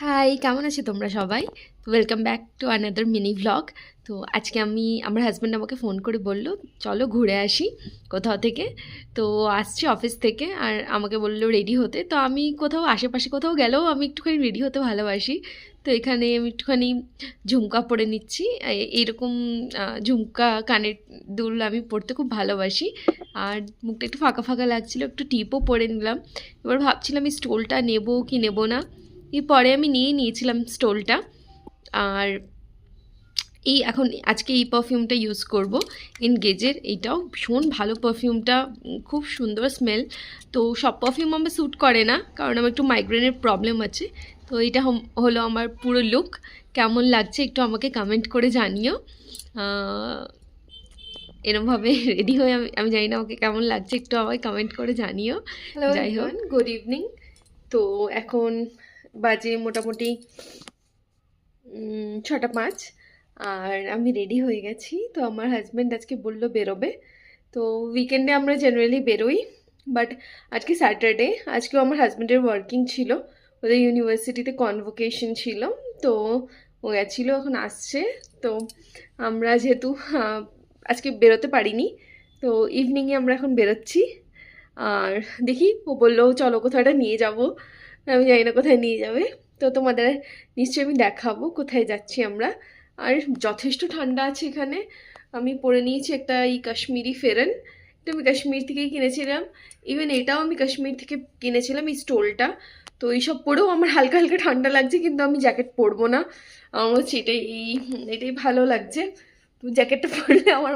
High, কেমন আছো তোমরা সবাই? Welcome back to another mini vlog. তো আজকে আমার হাজব্যান্ড আমাকে ফোন করে বলল চলো ঘুরে আসি কোথাও থেকে। তো আসছি অফিস থেকে আর আমাকে বললো রেডি হতে। তো আমি কোথাও আশেপাশে কোথাও গেলেও আমি একটুখানি রেডি হতে ভালোবাসি। তো এখানে আমি একটুখানি ঝুমকা পরে নিচ্ছি। এইরকম ঝুমকা কানের দুল আমি পরতে খুব ভালোবাসি। আর মুখটা একটু ফাঁকা ফাঁকা লাগছিলো, একটু টিপও পরে নিলাম। এবার ভাবছিলাম এই স্টোলটা নেবো কি নেবো না। পরে আমি নিয়েছিলাম স্টোলটা। আর আজকে এই পারফিউমটা ইউজ করব, এনগেজের। এইটাও ভীষণ ভালো পারফিউমটা, খুব সুন্দর স্মেল। তো সব পারফিউম আমার স্যুট করে না, কারণ আমার একটু মাইগ্রেনের প্রবলেম আছে। তো এটা হলো আমার পুরো লুক। কেমন লাগছে একটু আমাকে কমেন্ট করে জানিও। এরমভাবে রেডি হয়ে আমি জানি না আমাকে কেমন লাগছে, একটু আমাকে কমেন্ট করে জানিও। হ্যালো যাই হোক, গুড ইভিনিং। তো এখন বাজে মোটামুটি 6টা 5। আর আমি রেডি হয়ে গেছি। তো আমার হাজব্যান্ড আজকে বললো বেরোবে। তো উইকেন্ডে আমরা জেনারেলি বেরোই, বাট আজকে স্যাটারডে। আজকেও আমার হাজব্যান্ডের ওয়ার্কিং ছিল, ওদের ইউনিভার্সিটিতে কনভোকেশন ছিল। তো ও গেছিলো, এখন আসছে। তো আমরা যেহেতু আজকে বেরোতে পারিনি, তো ইভিনিংয়ে আমরা এখন বেরোচ্ছি। আর দেখি, ও বললো চলো কোথাও একটা নিয়ে যাবো। আমি জানি না কোথায় নিয়ে যাবে। তো তোমাদের নিশ্চয়ই আমি দেখাবো কোথায় যাচ্ছি আমরা। আর যথেষ্ট ঠান্ডা আছে এখানে। আমি পরে নিয়েছি একটা এই কাশ্মীরি ফেরেন। এটা আমি কাশ্মীর থেকেই কিনেছিলাম। ইভেন এটাও আমি কাশ্মীর থেকে কিনেছিলাম, এই স্টোলটা। তো এইসব পরেও আমার হালকা হালকা ঠান্ডা লাগছে, কিন্তু আমি জ্যাকেট পরবো না। আমার হচ্ছে এটাই ভালো লাগছে। তো জ্যাকেটটা পরলে আমার